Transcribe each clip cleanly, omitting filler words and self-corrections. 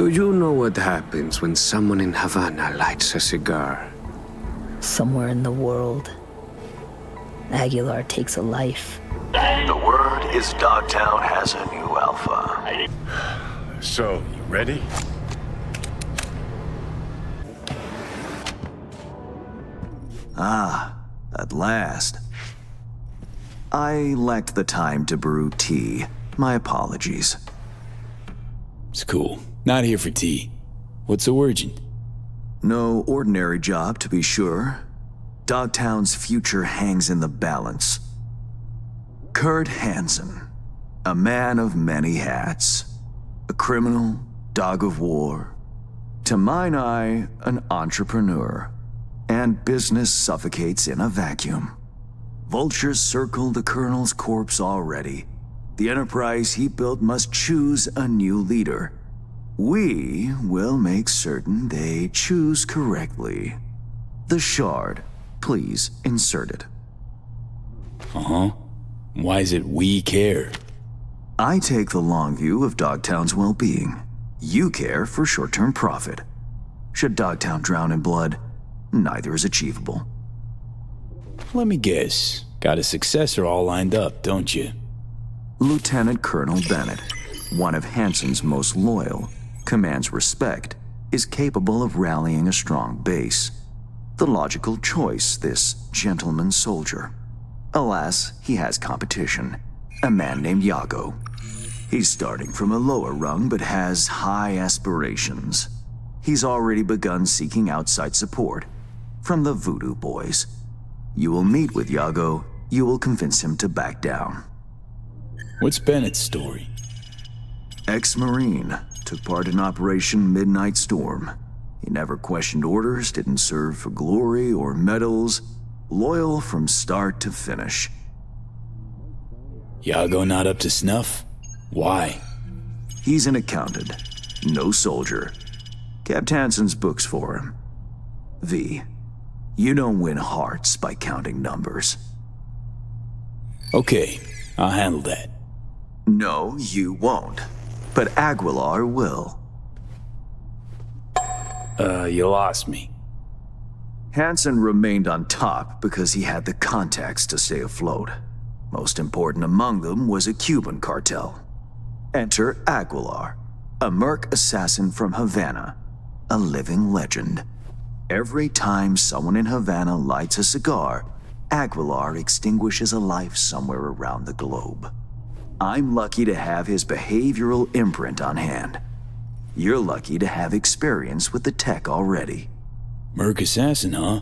Do you know what happens when someone in Havana lights a cigar? Somewhere in the world, Aguilar takes a life. The word is Dogtown has a new alpha. So, you ready? Ah, at last. I lacked the time to brew tea. My apologies. It's cool. Not here for tea. What's so urgent? No ordinary job, to be sure. Dogtown's future hangs in the balance. Kurt Hansen, a man of many hats. A criminal, dog of war. To mine eye, an entrepreneur. And business suffocates in a vacuum. Vultures circle the colonel's corpse already. The enterprise he built must choose a new leader. We will make certain they choose correctly. The shard, please insert it. Uh-huh. Why is it we care? I take the long view of Dogtown's well-being. You care for short-term profit. Should Dogtown drown in blood, neither is achievable. Let me guess. Got a successor all lined up, don't you? Lieutenant Colonel Bennett, one of Hansen's most loyal, commands respect, is capable of rallying a strong base. The logical choice, this gentleman soldier. Alas, he has competition, a man named Jago. He's starting from a lower rung but has high aspirations. He's already begun seeking outside support from the Voodoo Boys. You will meet with Jago, you will convince him to back down. What's Bennett's story? Ex-Marine, took part in Operation Midnight Storm. He never questioned orders, didn't serve for glory or medals, loyal from start to finish. Jago not up to snuff? Why? He's an accountant, no soldier. Kept Hansen's books for him. V, you don't win hearts by counting numbers. Okay, I'll handle that. No, you won't. But Aguilar will. You lost me. Hansen remained on top because he had the contacts to stay afloat. Most important among them was a Cuban cartel. Enter Aguilar, a merc assassin from Havana, a living legend. Every time someone in Havana lights a cigar, Aguilar extinguishes a life somewhere around the globe. I'm lucky to have his behavioral imprint on hand. You're lucky to have experience with the tech already. Merc assassin, huh?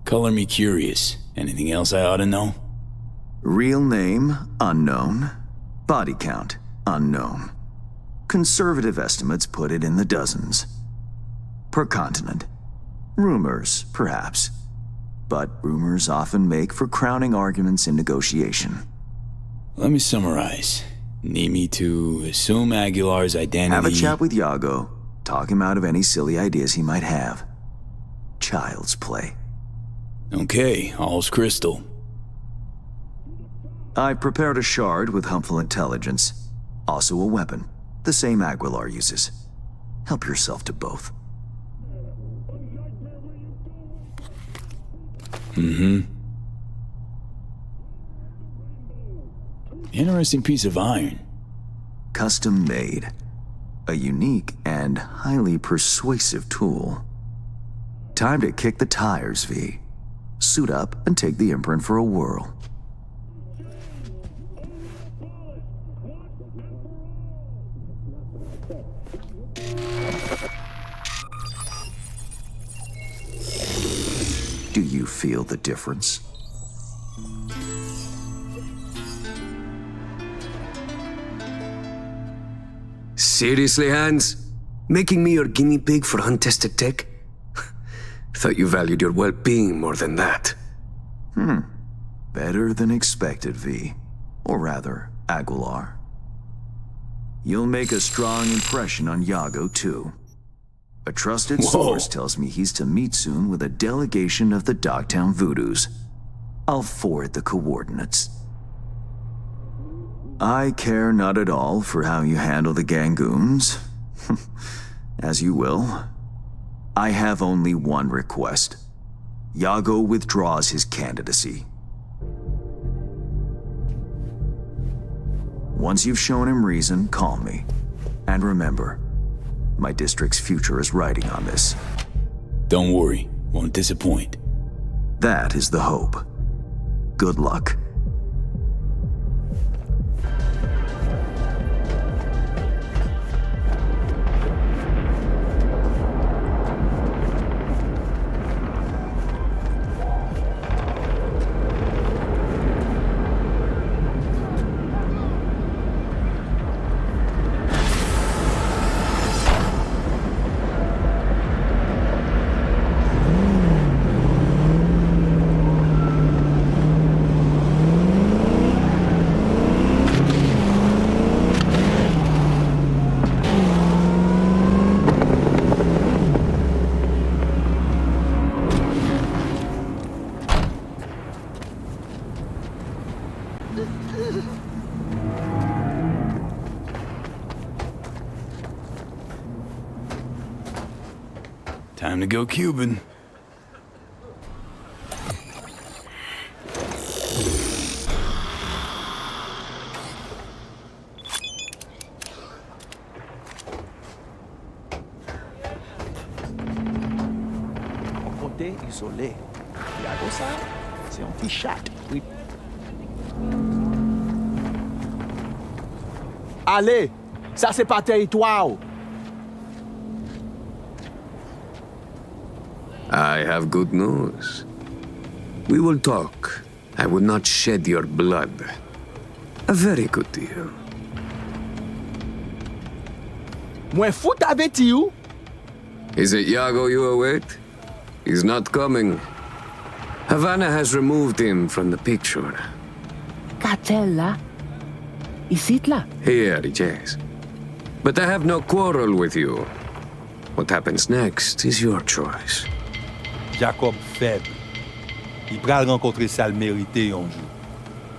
Color me curious. Anything else I ought to know? Real name, unknown. Body count, unknown. Conservative estimates put it in the dozens. Per continent. Rumors, perhaps. But rumors often make for crowning arguments in negotiation. Let me summarize. Need me to assume Aguilar's identity... Have a chat with Jago. Talk him out of any silly ideas he might have. Child's play. Okay, all's crystal. I prepared a shard with helpful intelligence. Also a weapon, the same Aguilar uses. Help yourself to both. Interesting piece of iron. Custom made. A unique and highly persuasive tool. Time to kick the tires, V. Suit up and take the imprint for a whirl. Do you feel the difference? Seriously, Hands? Making me your guinea pig for untested tech? Thought you valued your well-being more than that. Better than expected, V. Or rather, Aguilar. You'll make a strong impression on Jago, too. A trusted source tells me he's to meet soon with a delegation of the Dogtown Voodoos. I'll forward the coordinates. I care not at all for how you handle the Gangoons. As you will. I have only one request. Jago withdraws his candidacy. Once you've shown him reason, call me. And remember, my district's future is riding on this. Don't worry, won't disappoint. That is the hope. Good luck. Time to go Cuban. Côté isolé. Jago ça, c'est un petit chat. Oui. Allez, ça c'est pas territoire. I have good news. We will talk. I would not shed your blood. A very good deal. Mwen fout avec you. Is it Jago you await? He's not coming. Havana has removed him from the picture. Cartel là? Ici là? Here, yes. But I have no quarrel with you. What happens next is your choice. Jacob faible. Il pral rencontrer ça le mérité un jour.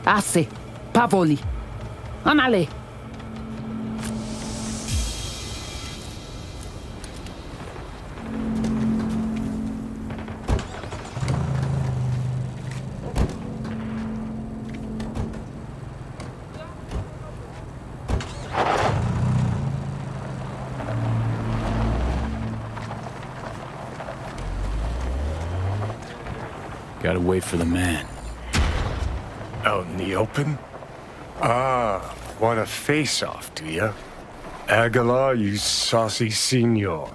Assez. Pas voli. En allez. Gotta wait for the man. Out in the open? Ah, want a face-off, do ya? Aguilar, you saucy senor.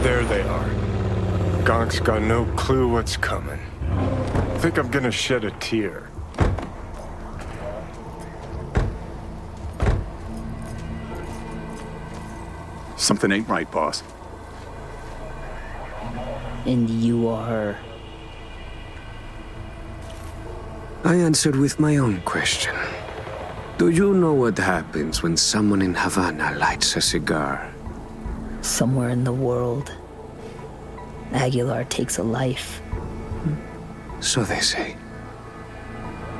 There they are. Gonk's got no clue what's coming. Think I'm gonna shed a tear. Something ain't right, boss. And you are... I answered with my own question. Do you know what happens when someone in Havana lights a cigar? Somewhere in the world, Aguilar takes a life. So they say.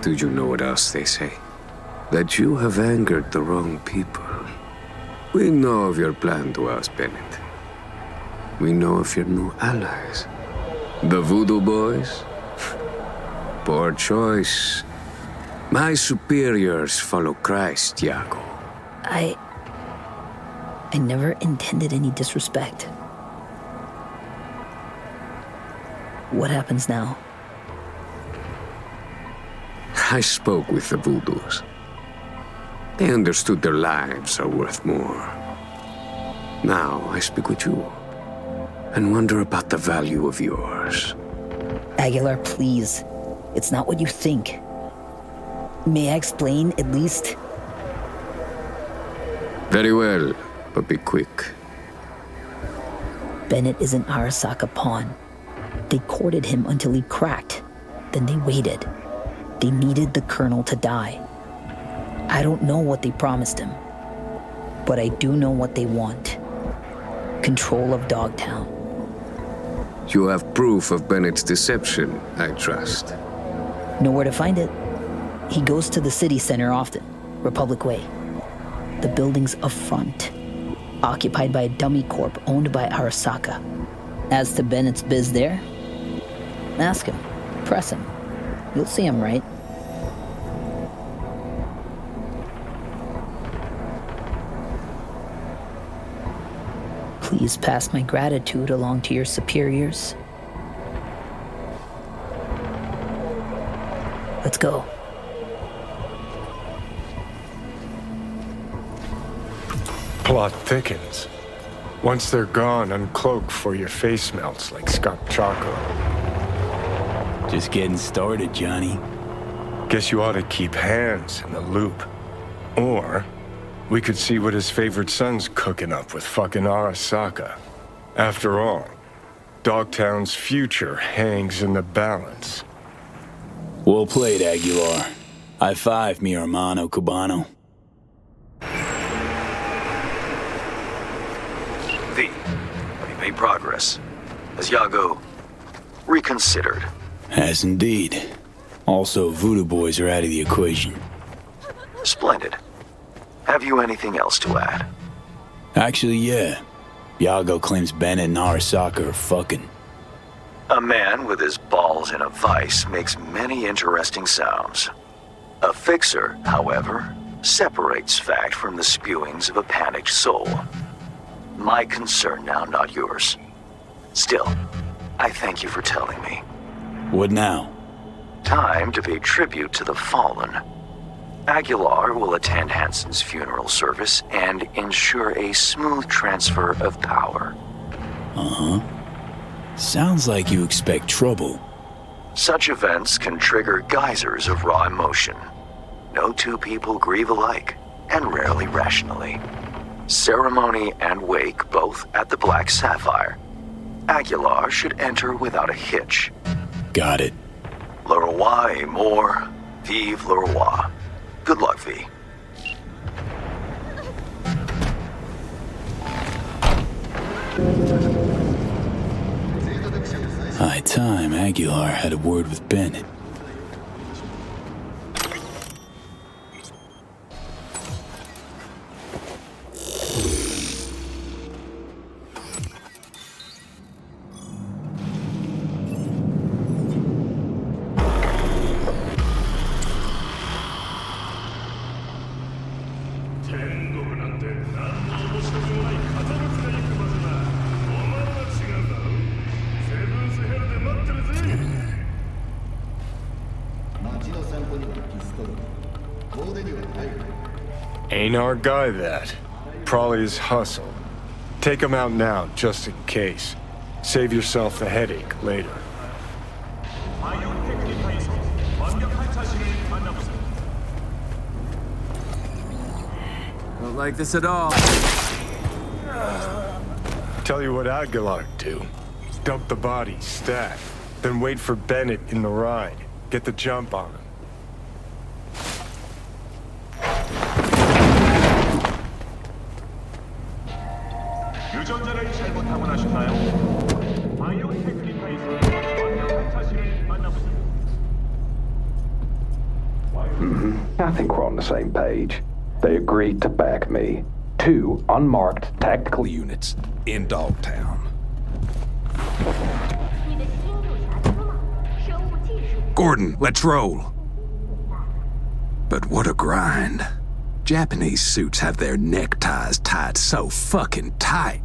Do you know what else they say? That you have angered the wrong people. We know of your plan to us, Bennett. We know of your new allies. The Voodoo Boys? Poor choice. My superiors follow Christ, Jago. I never intended any disrespect. What happens now? I spoke with the Voodoos. They understood their lives are worth more. Now I speak with you and wonder about the value of yours. Aguilar, please. It's not what you think. May I explain, at least? Very well, but be quick. Bennett is an Arasaka pawn. They courted him until he cracked. Then they waited. They needed the Colonel to die. I don't know what they promised him, but I do know what they want. Control of Dogtown. You have proof of Bennett's deception, I trust. Know where to find it. He goes to the city center often, Republic Way. The building's a front, occupied by a dummy corp owned by Arasaka. As to Bennett's biz there, ask him, press him. You'll see him right. Please pass my gratitude along to your superiors. Let's go. Plot thickens. Once they're gone, uncloak for your face melts like Scott Chaco. Just getting started, Johnny. Guess you ought to keep Hands in the loop. Or we could see what his favorite son's cooking up with fucking Arasaka. After all, Dogtown's future hangs in the balance. Well played, Aguilar. High five, mi hermano cubano. We made progress. Has Jago reconsidered? Has indeed. Also, Voodoo Boys are out of the equation. Splendid. Have you anything else to add? Actually, yeah. Jago claims Bennett and Arasaka are fucking. A man with his balls in a vice makes many interesting sounds. A fixer, however, separates fact from the spewings of a panicked soul. My concern now, not yours. Still, I thank you for telling me. What now? Time to pay tribute to the fallen. Aguilar will attend Hansen's funeral service and ensure a smooth transfer of power. Uh-huh. Sounds like you expect trouble. Such events can trigger geysers of raw emotion. No two people grieve alike, and rarely rationally. Ceremony and wake both at the Black Sapphire. Aguilar should enter without a hitch. Got it. Le roi est mort, vive le roi. Good luck, V. High time Aguilar had a word with Bennett. Ain't our guy that. Probably his hustle. Take him out now, just in case. Save yourself the headache later. Don't like this at all. Tell you what Aguilar do. Dump the body, stat. Then wait for Bennett in the ride. Get the jump on him. I think we're on the same page. They agreed to back me. 2 unmarked tactical units in Dogtown. Gordon, let's roll. But what a grind. Japanese suits have their neckties tied so fucking tight.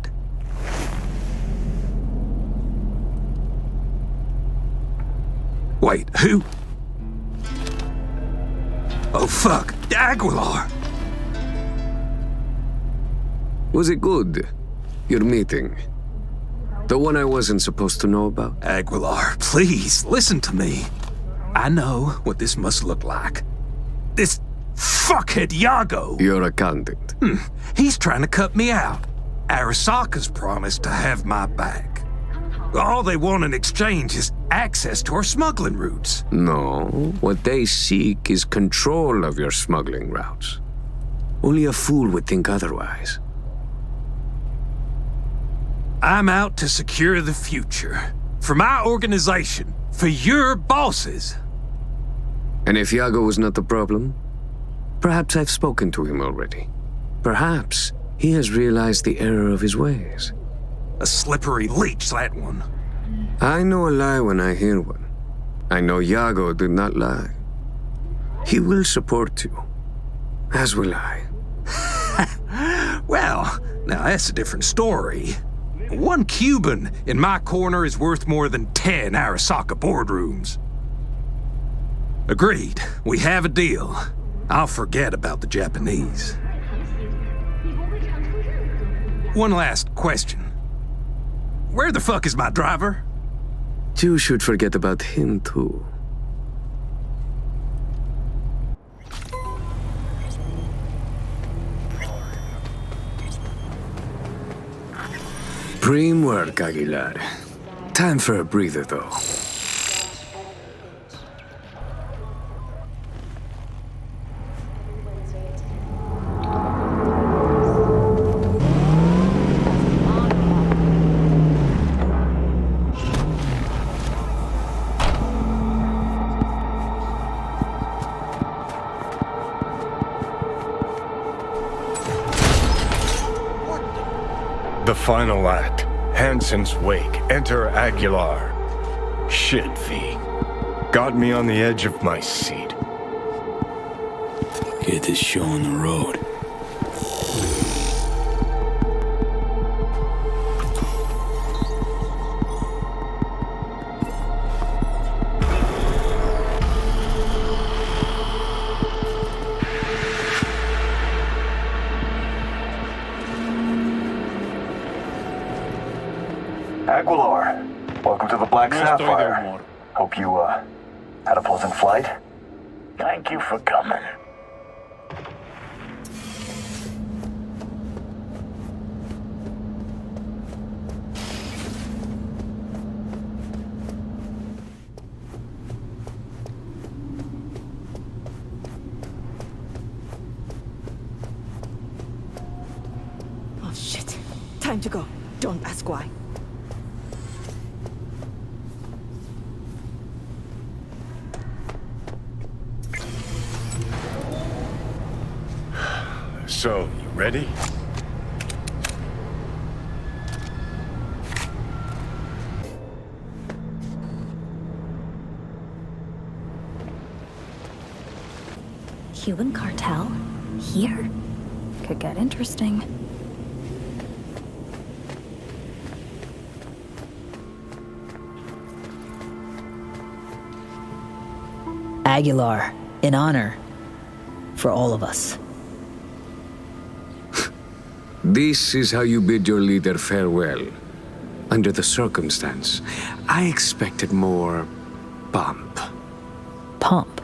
Wait, who? Oh fuck, Aguilar! Was it good? Your meeting? The one I wasn't supposed to know about? Aguilar, please, listen to me. I know what this must look like. This fuckhead Jago. Your accountant. He's trying to cut me out. Arasaka's promised to have my back. All they want in exchange is access to our smuggling routes. No, what they seek is control of your smuggling routes. Only a fool would think otherwise. I'm out to secure the future. For my organization. For your bosses. And if Jago was not the problem, perhaps I've spoken to him already. Perhaps he has realized the error of his ways. A slippery leech, that one. I know a lie when I hear one. I know Jago did not lie. He will support you, as will I. Well, now that's a different story. One Cuban in my corner is worth more than 10 Arasaka boardrooms. Agreed. We have a deal. I'll forget about the Japanese. One last question. Where the fuck is my driver? You should forget about him too. Prime work, Aguilar. Time for a breather, though. The final act. Hansen's wake. Enter Aguilar. Shit, V. Got me on the edge of my seat. Get this show on the road. Aguilar, welcome to the Black Sapphire. Hope you, had a pleasant flight. Thank you for coming. Oh shit. Time to go. Don't ask why. So, you ready? Cuban cartel? Here? Could get interesting. Aguilar, in honor. For all of us. This is how you bid your leader farewell. Under the circumstance, I expected more pomp. Pomp?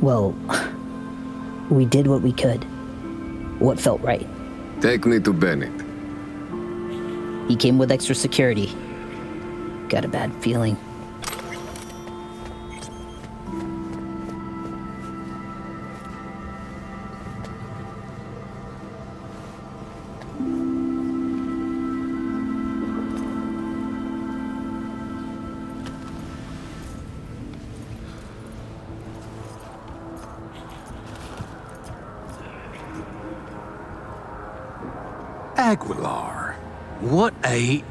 Well, we did what we could. What felt right. Take me to Bennett. He came with extra security. Got a bad feeling. Aguilar. What a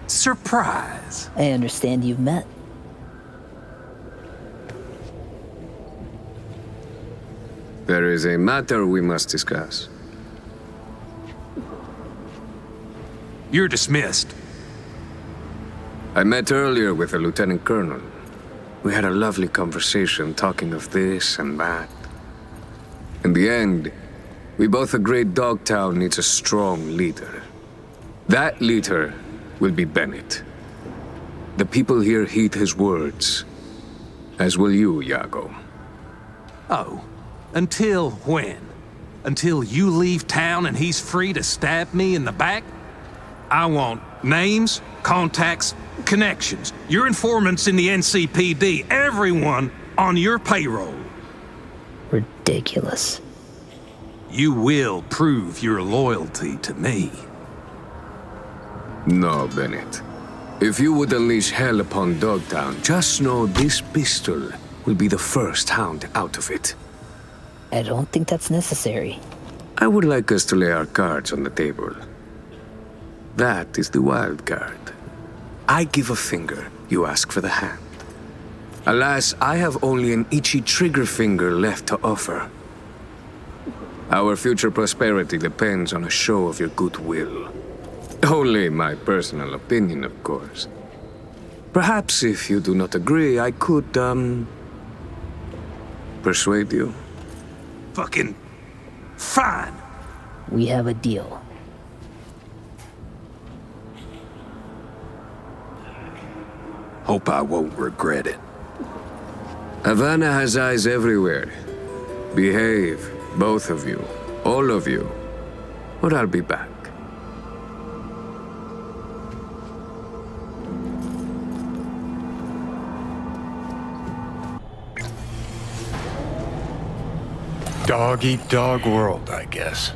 surprise. I understand you've met. There is a matter we must discuss. You're dismissed. I met earlier with a lieutenant colonel. We had a lovely conversation talking of this and that. In the end, we both agreed Dogtown needs a strong leader. That leader will be Bennett. The people here heed his words, as will you, Jago. Oh, until when? Until you leave town and he's free to stab me in the back? I want names, contacts, connections. Your informants in the NCPD, everyone on your payroll. Ridiculous. You will prove your loyalty to me. No, Bennett. If you would unleash hell upon Dogtown, just know this pistol will be the first hound out of it. I don't think that's necessary. I would like us to lay our cards on the table. That is the wild card. I give a finger, you ask for the hand. Alas, I have only an itchy trigger finger left to offer. Our future prosperity depends on a show of your goodwill. Only my personal opinion, of course. Perhaps if you do not agree, I could, persuade you. Fucking fine. We have a deal. Hope I won't regret it. Havana has eyes everywhere. Behave, both of you, all of you, or I'll be back. Dog-eat-dog world, I guess.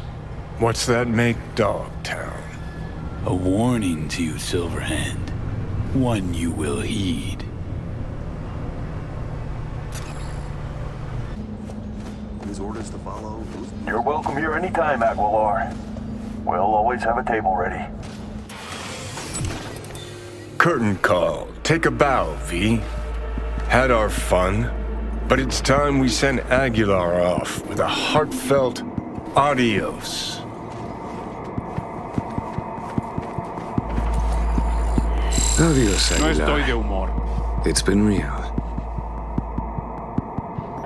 What's that make Dogtown? A warning to you, Silverhand. One you will heed. His orders to follow. You're welcome here anytime, Aguilar. We'll always have a table ready. Curtain call. Take a bow, V. Had our fun, but it's time we send Aguilar off with a heartfelt adios. Adios, No estoy Aguilar. de humor. It's been real.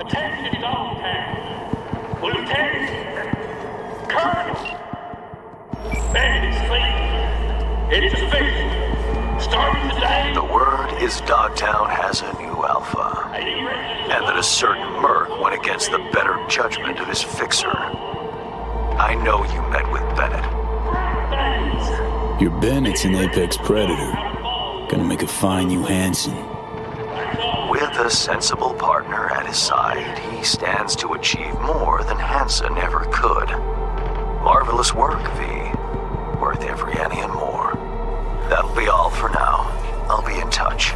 Attention, Dogtown. Lieutenant Colonel Bennett is slain. It's official. Starting today. The word is Dogtown has a new alpha, and that a certain merc went against the better judgment of his fixer. I know you met with Bennett. Your Bennett's an apex predator. Gonna make a fine you Hansen. With a sensible partner at his side, he stands to achieve more than Hansen ever could. Marvelous work, V. Worth every penny and more. That'll be all for now. I'll be in touch.